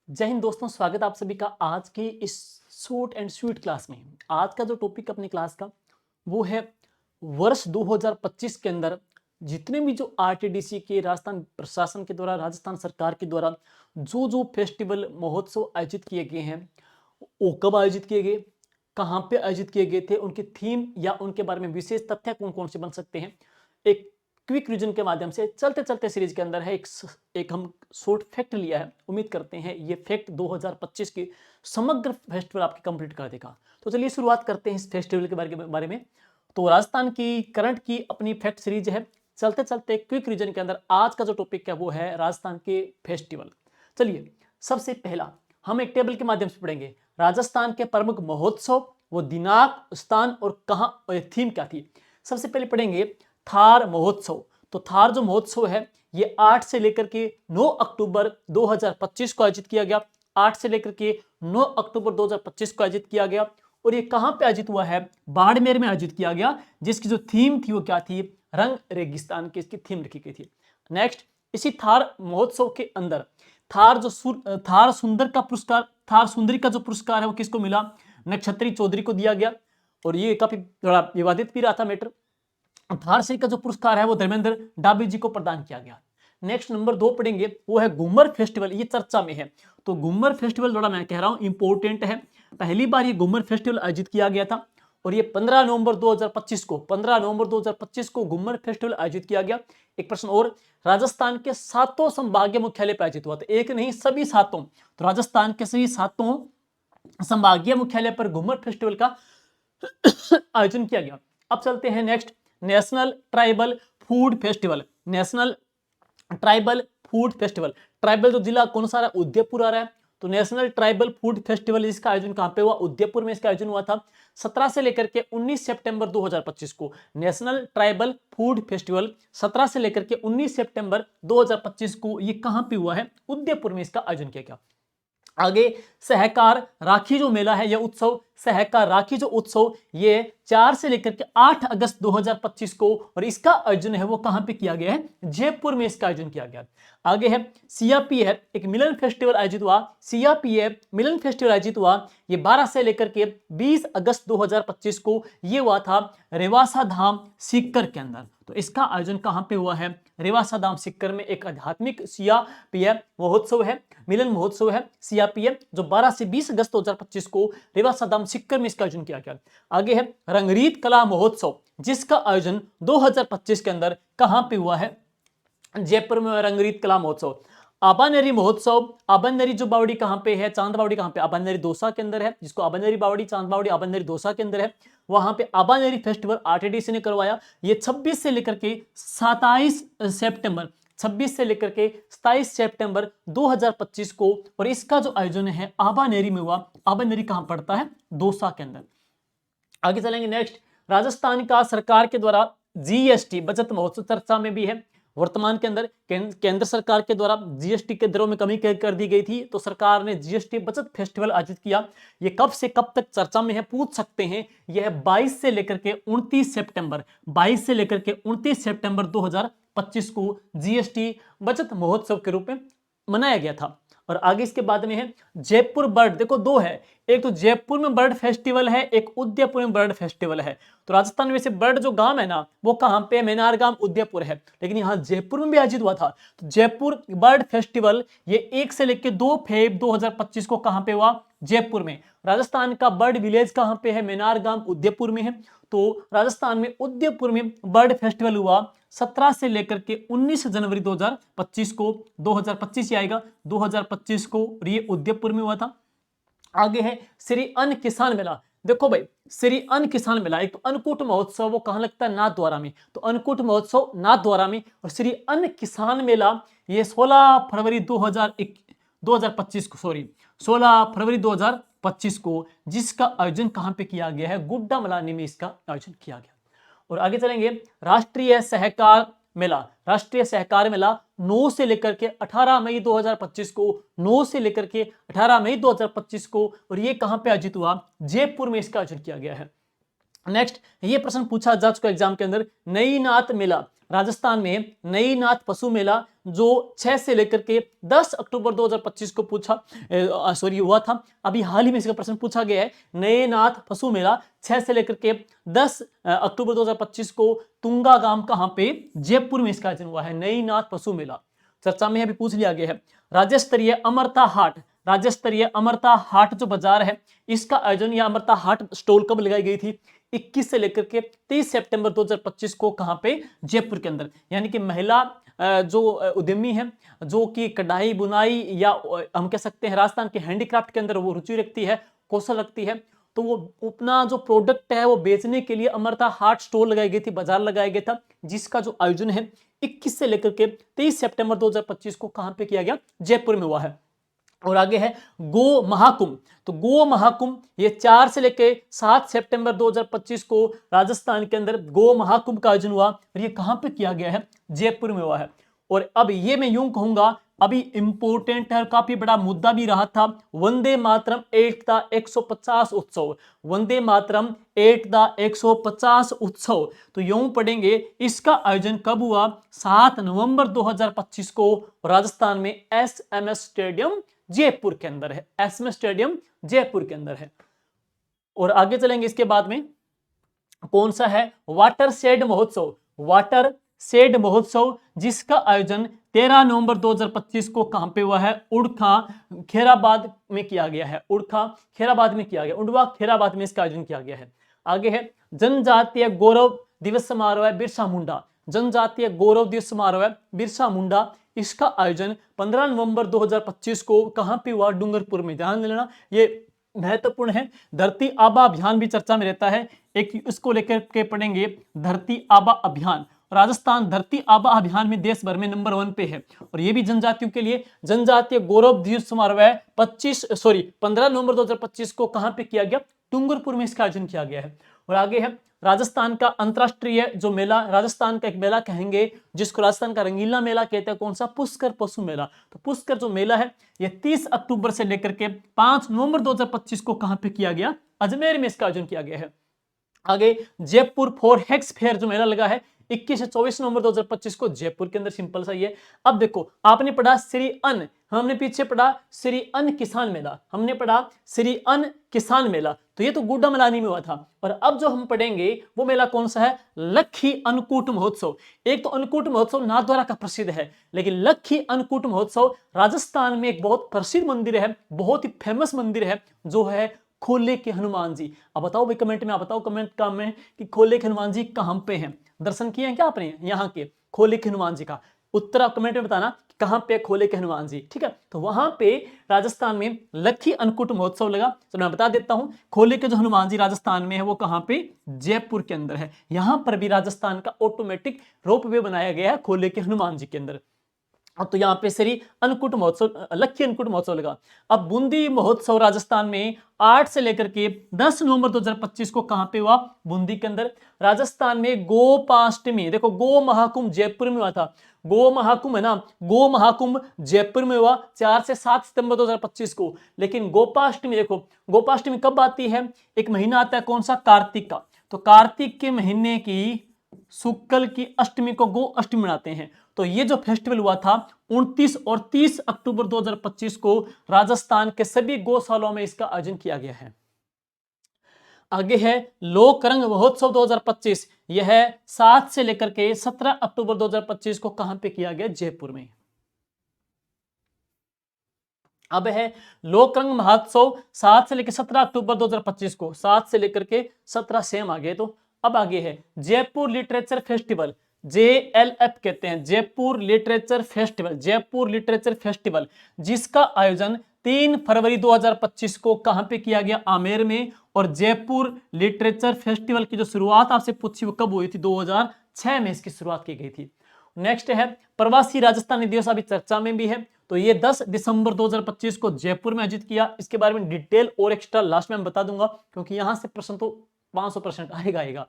जय हिंद दोस्तों, स्वागत है आप सभी का आज की इस शॉर्ट एंड स्वीट क्लास में। आज का जो टॉपिक अपनी क्लास का वो है वर्ष 2025 के अंदर जितने भी जो आरटीडीसी के राजस्थान प्रशासन के द्वारा, राजस्थान सरकार के द्वारा जो जो फेस्टिवल महोत्सव आयोजित किए गए हैं, वो कब आयोजित किए गए, कहाँ पे आयोजित किए गए थे, उनके थीम या उनके बारे में विशेष तथ्य कौन कौन से बन सकते हैं, एक क्विक रिवीजन के माध्यम से चलते चलते सीरीज के अंदर है एक हम शॉर्ट फैक्ट लिया है। उम्मीद करते हैं ये फैक्ट 2025 की समग्र फेस्टिवल आपकी कंप्लीट कर देगा। तो चलिए शुरुआत करते हैं इस फेस्टिवल के बारे में। तो राजस्थान की करंट की अपनी फैक्ट सीरीज है। चलते चलते क्विक रिवीजन के अंदर आज का जो टॉपिक है वो है राजस्थान के फेस्टिवल। चलिए सबसे पहला हम एक टेबल के माध्यम से पढ़ेंगे राजस्थान के प्रमुख महोत्सव, वो दिनांक, स्थान और कहां, थीम क्या थी। सबसे पहले पढ़ेंगे थार महोत्सव। तो थार जो महोत्सव है ये 8 से लेकर के 9 अक्टूबर 2025 को आयोजित किया गया। 8 से लेकर के 9 अक्टूबर 2025 को आयोजित किया गया और ये कहां पे आयोजित हुआ है, बाड़मेर में आयोजित किया गया, जिसकी जो थीम थी वो क्या थी, रंग रेगिस्तान की इसकी थीम रखी गई थी। नेक्स्ट, इसी थार महोत्सव के अंदर थार सुंदर का पुरस्कार, थार सुंदरी का जो पुरस्कार है वो किसको मिला, नक्षत्री चौधरी को दिया गया। और ये काफी बड़ा विवादित भी रहा था मैटर। थार सिंह का जो पुरस्कार है वो धर्मेंद्र डाबी जी को प्रदान किया गया। नेक्स्ट नंबर 2 पढ़ेंगे वो है घूमर फेस्टिवल। ये चर्चा में है, तो घूमर फेस्टिवल थोड़ा मैं कह रहा हूं इंपॉर्टेंट है। पहली बार ये घूमर फेस्टिवल आयोजित किया गया था और ये 15 नवंबर 2025 को घूमर फेस्टिवल आयोजित किया गया। एक प्रश्न और, राजस्थान के 7 संभागीय मुख्यालय पर आयोजित हुआ था, एक नहीं सभी 7। तो राजस्थान के सभी 7 संभागीय मुख्यालय पर घूमर फेस्टिवल का आयोजन किया गया। अब चलते हैं next, national tribal food festival. National tribal food festival, tribal जो जिला कौन सा रहा है, उदयपुर आ रहा है। तो नेशनल ट्राइबल फूड फेस्टिवल इसका आयोजन कहां पे हुआ, उदयपुर में इसका आयोजन हुआ था 17 से लेकर के 19 सितंबर 2025 को। नेशनल ट्राइबल फूड फेस्टिवल 17 से लेकर के 19 सितंबर 2025 को ये कहां पे हुआ है, उदयपुर में इसका आयोजन किया गया। आगे सहकार राखी जो मेला है, यह उत्सव सहकार राखी जो उत्सव ये 4 से लेकर के 8 अगस्त 2025 को, और इसका आयोजन है वो कहां पे किया गया है, जयपुर में इसका आयोजन किया गया। आगे है सीआरपीएफ, एक मिलन फेस्टिवल आयोजित हुआ। सीआरपीएफ मिलन फेस्टिवल आयोजित हुआ, ये 12 से लेकर के 20 अगस्त 2025 को ये हुआ था रेवासा धाम सीकर के अंदर। तो इसका आयोजन कहां पे हुआ है, रेवासा धाम सीकर में। एक आध्यात्मिक सीआरपीएफ महोत्सव है, मिलन महोत्सव है सीआरपीएफ, जो 12 से 20 अगस्त 2025 को रेवासा धाम सीकर में इसका आयोजन किया गया। आगे है रंगरीत कला महोत्सव, जिसका आयोजन 2025 के अंदर कहां पे हुआ है, जयपुर में रंगरीत कला महोत्सव। आबानेरी महोत्सव, आबानेरी जो बावड़ी कहां पे है, चांद बावड़ी कहां पे, आबानेरी दौसा के अंदर है, जिसको आबानेरी बावड़ी, चांद बावड़ी आबानेरी दौसा के अंदर है। वहां पे आबानेरी फेस्टिवल आरटीडीसी ने करवाया। ये 26 से लेकर के 27 सितंबर 26 से लेकर के 27 सितंबर 2025 को, और इसका जो आयोजन है आबानेरी में हुआ। आबानेरी कहां पड़ता है, दौसा के अंदर। आगे चलेंगे नेक्स्ट, राजस्थान का सरकार के द्वारा जीएसटी बचत महोत्सव चर्चा में भी है। वर्तमान के अंदर केंद्र सरकार के द्वारा जीएसटी के दरों में कमी कर दी गई थी, तो सरकार ने जीएसटी बचत फेस्टिवल आयोजित किया। ये कब से कब तक चर्चा में है, पूछ सकते हैं। यह 22 से लेकर के 29 सितंबर 22 से लेकर के 29 सितंबर 2025 को जीएसटी बचत महोत्सव के रूप में मनाया गया था। और आगे इसके बाद में है जयपुर बर्ड, देखो 2 है, एक तो जयपुर में बर्ड फेस्टिवल है, एक उदयपुर में बर्ड फेस्टिवल है। तो राजस्थान में से बर्ड जो गांव है ना वो कहां पे, मेनार गांव उदयपुर है, लेकिन यहां जयपुर में भी आयोजित हुआ था। तो जयपुर बर्ड फेस्टिवल ये 1 से लेकर 2 फेब 2025 को कहां पे हुआ, जयपुर में। राजस्थान का बर्ड विलेज कहां पे है, मेनार गांव उदयपुर में है। तो राजस्थान में उदयपुर में बर्ड फेस्टिवल हुआ 17 से लेकर के 19 जनवरी 2025 को, 2025 ही आएगा 2025 को, और ये उदयपुर में हुआ था। आगे है श्री अन्न किसान मेला। देखो भाई, श्री अन्न किसान मेला, एक तो अन्नकूट महोत्सव वो कहां लगता है, नाथद्वारा में। तो अन्नकूट महोत्सव नाथद्वारा में, और श्री अन्न किसान मेला ये 16 फरवरी 2025 को, 16 फरवरी 2025 को, जिसका आयोजन कहां पे किया गया है, गुड्डा मलानी में इसका आयोजन किया गया। और आगे चलेंगे राष्ट्रीय सहकार मेला। राष्ट्रीय सहकार मेला 9 से लेकर के 18 मई 2025 को, 9 से लेकर के 18 मई 2025 को, और ये कहां पे आयोजित हुआ, जयपुर में इसका आयोजन किया गया है। नेक्स्ट ये प्रश्न पूछा जा चुका एग्जाम के अंदर, नई नाथ मेला राजस्थान में, नई नाथ पशु मेला जो 6 से लेकर के 10 अक्टूबर 2025 को हुआ था। अभी हाल ही में इसका प्रश्न पूछा गया है, नए नाथ पशु मेला 6 से लेकर के 10 अक्टूबर 2025 को तुंगा गांव कहां पे, जयपुर में इसका आयोजन हुआ है, नई नाथ पशु मेला चर्चा में अभी पूछ लिया गया है। राज्य स्तरीय अमरता हाट, राज्य स्तरीय अमरता हाट जो बाजार है इसका आयोजन या अमरता हाट स्टॉल कब लगाई गई थी, 21 से लेकर के 30 सितंबर 2025 को कहां पे, जयपुर के अंदर। यानी कि महिला जो उद्यमी है, जो कि कढ़ाई बुनाई या हम कह सकते हैं राजस्थान के हैंडीक्राफ्ट के अंदर वो रुचि रखती है, कौशल रखती है, तो वो अपना जो प्रोडक्ट है वो बेचने के लिए अमरता हाट स्टॉल लगाई गई थी, बाजार लगाया गया था, जिसका जो आयोजन है 21 से लेकर के 23 सितंबर 2025 को कहां पे किया गया, जयपुर में हुआ है। और आगे है गो महाकुंभ, तो गो महाकुंभ ये 4 से लेकर 7 सितंबर 2025 को राजस्थान के अंदर गो महाकुंभ का आयोजन हुआ, और ये कहां पे किया गया है, जयपुर में हुआ है। और अब ये मैं यूं कहूंगा अभी इंपोर्टेंट है, काफी बड़ा मुद्दा भी रहा था, वंदे मातरम एकता 150 उत्सव, वंदे मातरम एकता 150 उत्सव, तो यूं पढ़ेंगे इसका आयोजन कब हुआ, 7 नवंबर 2025 को राजस्थान में SMS स्टेडियम जयपुर के अंदर है, SMS स्टेडियम जयपुर के अंदर है। और आगे चलेंगे, इसके बाद में कौन सा है, वाटर शेड महोत्सव, वाटर शेड महोत्सव जिसका आयोजन 13 नवंबर 2025 को कहां पे हुआ है, उड़खा खेराबाद में किया गया है, उड़खा खेराबाद में किया गया, उड़वा खेराबाद में इसका आयोजन किया गया है। आगे है जनजातीय गौरव दिवस समारोह है बिरसा मुंडा, जनजातीय गौरव दिवस समारोह है बिरसा मुंडा, इसका आयोजन 15 नवंबर 2025 को कहां पे हुआ, डूंगरपुर में। ध्यान लेना ये महत्वपूर्ण है। धरती आबा अभियान भी चर्चा में रहता है, एक इसको लेकर के पढ़ेंगे, धरती आबा अभियान। राजस्थान धरती आबा अभियान में देश भर में नंबर 1 पे है। और ये भी जनजातियों के लिए जनजातीय गौरव दिवस समारोह है 15 नवंबर 2025 को कहां पे किया गया, डूंगरपुर में इसका आयोजन किया गया है। और आगे है राजस्थान का अंतरराष्ट्रीय जो मेला, राजस्थान का एक मेला कहेंगे जिसको राजस्थान का रंगीला मेला कहते हैं, कौन सा, पुष्कर पशु मेला। तो पुष्कर जो मेला है ये 30 अक्टूबर से लेकर के 5 नवंबर 2025 को कहां पे किया गया, अजमेर में इसका आयोजन किया गया है। आगे जयपुर फॉरेक्स फेयर जो मेला लगा है 21 से 24 नवंबर 2025 को जयपुर के अंदर, सिंपल सा ये। अब देखो आपने पढ़ा श्री अन्न, हमने पीछे पढ़ा श्री अन्न किसान मेला, हमने पढ़ा श्री अन्न किसान मेला, तो ये तो गुड्डामलानी में हुआ था। और अब जो हम पढ़ेंगे वो मेला कौन सा है, लखी अन्नकूट महोत्सव। एक तो अन्नकूट महोत्सव नाथद्वारा का प्रसिद्ध है, लेकिन लखी अन्नकूट महोत्सव राजस्थान में एक बहुत प्रसिद्ध मंदिर है, बहुत ही फेमस मंदिर है, जो है खोले के हनुमान जी। अब बताओ भाई कमेंट में, आप बताओ कमेंट का में कि खोले के हनुमान जी कहां पे हैं, दर्शन किए हैं क्या आपने यहाँ के खोले के हनुमान जी का, उत्तर आप कमेंट में बताना कहां पे खोले के हनुमान जी, ठीक है। तो वहां पे राजस्थान में लखी अन्नकूट महोत्सव लगा। तो मैं बता देता हूं खोले के जो हनुमान जी राजस्थान में है वो कहां पे, जयपुर के अंदर है। यहां पर भी राजस्थान का ऑटोमेटिक रोपवे बनाया गया है खोले के हनुमान जी के अंदर। अब तो यहाँ पे श्री अन्नकूट महोत्सव, लखी अन्नकूट महोत्सव लगा। अब बूंदी महोत्सव राजस्थान में 8 से लेकर के 10 नवंबर 2025 को कहां पे हुआ, बूंदी के अंदर। राजस्थान में गोपाष्टमी, देखो गो महाकुंभ जयपुर में हुआ था, गो महाकुंभ है ना, गो महाकुंभ जयपुर में हुआ 4 से 7 सितंबर 2025 को। लेकिन गोपाष्टमी देखो, गोपाष्टमी कब आती है, एक महीना आता है कौन सा, कार्तिक का। तो कार्तिक के महीने की शुक्ल की अष्टमी को गो अष्टमी मनाते हैं। तो ये जो फेस्टिवल हुआ था 29 और 30 अक्टूबर 2025 को राजस्थान के सभी गौशालाओं में इसका आयोजन किया गया है। आगे है लोकरंग महोत्सव 2025, यह 7 से लेकर के 17 अक्टूबर 2025 को कहां पे किया गया, जयपुर में। अब है लोकरंग महोत्सव 7 से लेकर 17 अक्टूबर 2025 को, 7 से लेकर के 17 सेम आगे। तो अब आगे है जयपुर लिटरेचर फेस्टिवल, JLF कहते हैं, Jaipur literature festival, Jaipur literature festival, जिसका आयोजन 3 फरवरी 2025 को कहां पे किया गया, आमेर में। और जयपुर लिटरेचर फेस्टिवल की जो शुरुआत आपसे पूछी वो कब हुई थी, 2006 में इसकी शुरुआत की गई थी। नेक्स्ट है प्रवासी राजस्थानी दिवस, अभी चर्चा में भी है। तो ये 10 दिसंबर 2025 को जयपुर में आयोजित किया। इसके बारे में डिटेल और एक्स्ट्रा लास्ट में मैं बता दूंगा, क्योंकि यहां से प्रश्न तो 500% आएगा।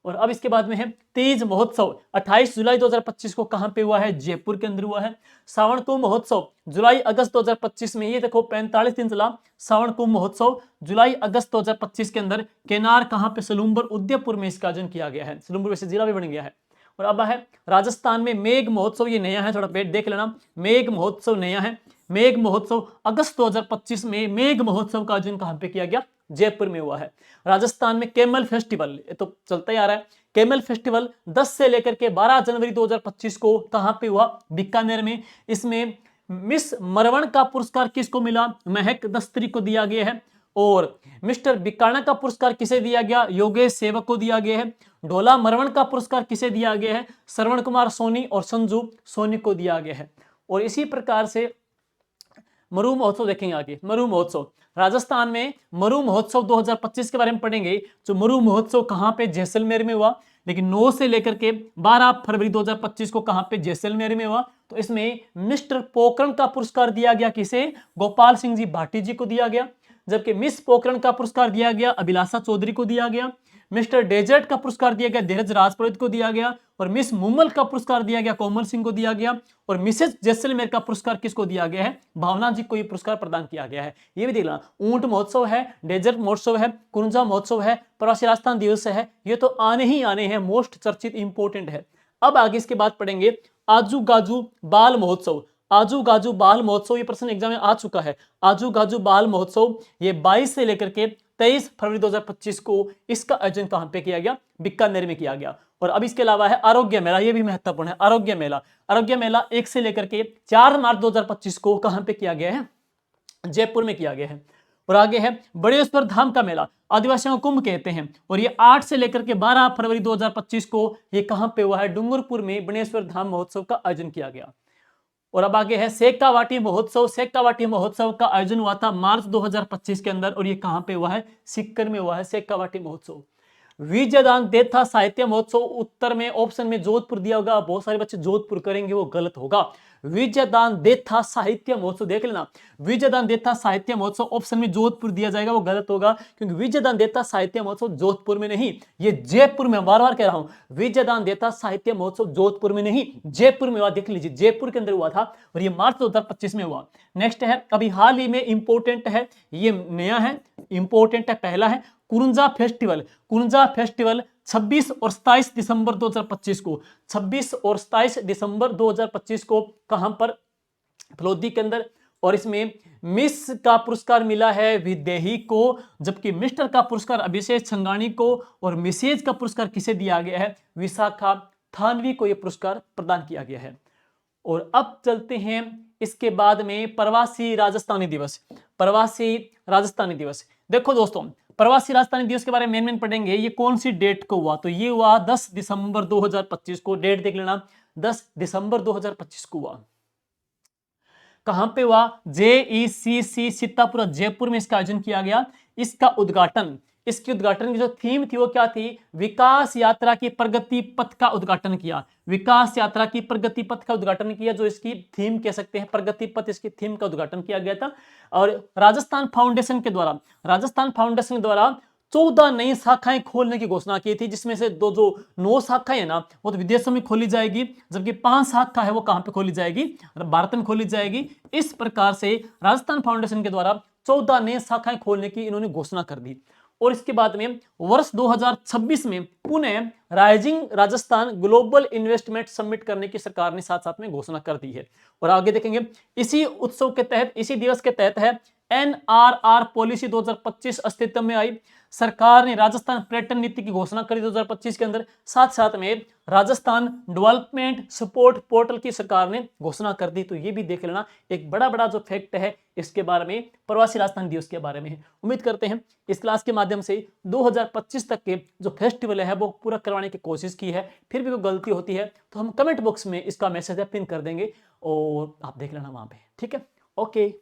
और अब इसके बाद में है तीज महोत्सव 28 जुलाई 2025 को कहां पे हुआ है, जयपुर के अंदर हुआ है। सावन कुंभ महोत्सव जुलाई अगस्त 2025 में, ये देखो 45 दिन चला सावन कुंभ महोत्सव जुलाई अगस्त 2025 के अंदर। केनार कहां पे, सलूम्बर उदयपुर में इसका आयोजन किया गया है। सलूम्बर वैसे जिला भी बन गया है। और अब है राजस्थान में मेघ महोत्सव, ये नया है, थोड़ा पेट देख लेना, मेघ महोत्सव नया है। मेघ महोत्सव अगस्त 2025 में मेघ महोत्सव का आयोजन कहां पे किया गया, जयपुर में हुआ है। राजस्थान में कैमल फेस्टिवल, ये तो चलता ही आ रहा है, कैमल फेस्टिवल 10 से लेकर के 12 जनवरी 2025 को कहां पे हुआ, बीकानेर में। इसमें मिस मरवण का पुरस्कार किसको मिला, महक दस्तरी को दिया गया है। और मिस्टर बिकाना का पुरस्कार किसे दिया गया, योगेश सेवक को दिया गया है। ढोला मरवण का पुरस्कार किसे दिया गया है, श्रवण कुमार सोनी और संजू सोनी को दिया गया है। और इसी प्रकार से मरु महोत्सव देखेंगे आगे। मरु महोत्सव राजस्थान में मरु महोत्सव 2025 के बारे में पढ़ेंगे। जो मरु महोत्सव कहां पे, जैसलमेर में हुआ, लेकिन 9 से लेकर के 12 फरवरी 2025 को कहां पे, जैसलमेर में हुआ। तो इसमें मिस्टर पोखरण का पुरस्कार दिया गया किसे, गोपाल सिंह जी भाटी जी को दिया गया। जबकि मिस पोखरण का पुरस्कार दिया गया अभिलाषा चौधरी को दिया गया। मिस्टर डेजर्ट का पुरस्कार दिया गया धीरज राजपुरोहित को दिया गया। और मिस मुम्मल का पुरस्कार दिया गया कोमल सिंह को दिया गया। और मिसेस जैसलमेर का पुरस्कार किसको दिया गया है, भावना जी को ये पुरस्कार प्रदान किया गया है। ये भी देखना, ऊंट महोत्सव है, डेजर्ट महोत्सव है, कुंजा महोत्सव है, प्रवासी राजस्थान दिवस है, ये तो आने ही आने हैं, मोस्ट चर्चित इंपोर्टेंट है। अब आगे इसके बाद पढ़ेंगे आजू गाजू बाल महोत्सव। आजू गाजू बाल महोत्सव, ये प्रश्न एग्जाम में आ चुका है। आजू गाजू बाल महोत्सव ये 22 से लेकर के 23 फरवरी 2025 को इसका आयोजन कहां पे किया गया, बीकानेर में किया गया। और अब इसके अलावा है आरोग्य मेला, ये भी महत्वपूर्ण है। आरोग्य मेला, आरोग्य मेला 1 से लेकर के 4 मार्च 2025 को कहां पे किया गया है, जयपुर में किया गया है। और आगे है बड़ेश्वर धाम का मेला, आदिवासियों को कुंभ कहते हैं। और ये 8 से लेकर के 12 फरवरी 2025 को ये कहां पे हुआ है, डूंगरपुर में बड़ेश्वर धाम महोत्सव का आयोजन किया गया। और अब आगे है सेक्कावाटी महोत्सव। सेक्कावाटी महोत्सव का आयोजन हुआ था मार्च 2025 के अंदर। और ये कहां पे हुआ है, सीकर में हुआ है सेक्कावाटी महोत्सव। विजयदान देथा साहित्य महोत्सव, उत्तर में ऑप्शन में जोधपुर दिया होगा, बहुत सारे बच्चे जोधपुर करेंगे, वो गलत होगा। विजयदान देथा साहित्य महोत्सव देख लेना, विजयदान देथा साहित्य महोत्सव ऑप्शन में जोधपुर दिया जाएगा, वो गलत होगा, क्योंकि विजयदान देथा साहित्य महोत्सव जोधपुर में नहीं, ये जयपुर में, बार बार कह रहा हूं, विजयदान देथा साहित्य महोत्सव जोधपुर में नहीं, जयपुर में हुआ। देख लीजिए, जयपुर के अंदर हुआ था और ये मार्च 2025 में हुआ। नेक्स्ट है, अभी हाल ही में इंपोर्टेंट है, ये नया है, इंपोर्टेंट है, पहला है कुरुंजा फेस्टिवल। कुरुंजा फेस्टिवल 26 और 27 दिसंबर 2025 को, 26 और 27 दिसंबर 2025 को कहां पर, फलोदी के अंदर। और इसमें मिस का पुरस्कार मिला है विदेही को, जबकि मिस्टर का पुरस्कार अभिषेक छंगानी को, और मिसेज का पुरस्कार किसे दिया गया है, विशाखा थानवी को यह पुरस्कार प्रदान किया गया है। और अब चलते हैं इसके बाद में प्रवासी राजस्थानी दिवस। प्रवासी राजस्थानी दिवस, देखो दोस्तों, प्रवासी राजस्थानी दिवस के बारे में मेन पढ़ेंगे। ये कौन सी डेट को हुआ, तो ये हुआ 10 दिसंबर 2025 को। डेट देख लेना, 10 दिसंबर 2025 को हुआ। कहां पे हुआ, JECC सीतापुर जयपुर में इसका आयोजन किया गया। इसका उद्घाटन, इसके उद्घाटन की जो थीम थी वो क्या थी, विकास यात्रा की प्रगति पथ का उद्घाटन किया। विकास यात्रा की प्रगति पथ का उद्घाटन किया, जो इसकी थीम कह सकते हैं, प्रगति पथ, इसकी थीम का उद्घाटन किया गया था। और राजस्थान फाउंडेशन के द्वारा, राजस्थान फाउंडेशन के द्वारा 14 नई शाखाएं खोलने की घोषणा की थी, जिसमें से जो 9 शाखाएं है ना, वो तो विदेशों में खोली जाएगी, जबकि 5 शाखा है वो कहां पे खोली जाएगी, भारत में खोली जाएगी। इस प्रकार से राजस्थान फाउंडेशन के द्वारा 14 नई शाखाएं खोलने की इन्होंने घोषणा कर दी। और इसके बाद में वर्ष 2026 में पुनः rising Rajasthan global investment summit करने की सरकार ने साथ साथ में घोषणा कर दी है। और आगे देखेंगे, इसी उत्सव के तहत, इसी दिवस के तहत है NRR पॉलिसी 2025 अस्तित्व में आई। सरकार ने राजस्थान पर्यटन नीति की घोषणा करी 2025 के अंदर। साथ साथ में राजस्थान डेवलपमेंट सपोर्ट पोर्टल की सरकार ने घोषणा कर दी। तो ये भी देख लेना, एक बड़ा बड़ा जो फैक्ट है इसके बारे में, प्रवासी राजस्थान दिवस के बारे में है। उम्मीद करते हैं इस क्लास के माध्यम से 2025 तक के जो फेस्टिवल है वो पूरा करवाने की कोशिश की है। फिर भी कोई गलती होती है तो हम कमेंट बॉक्स में इसका मैसेज पिन कर देंगे और आप देख लेना वहां पे, ठीक है। ओके।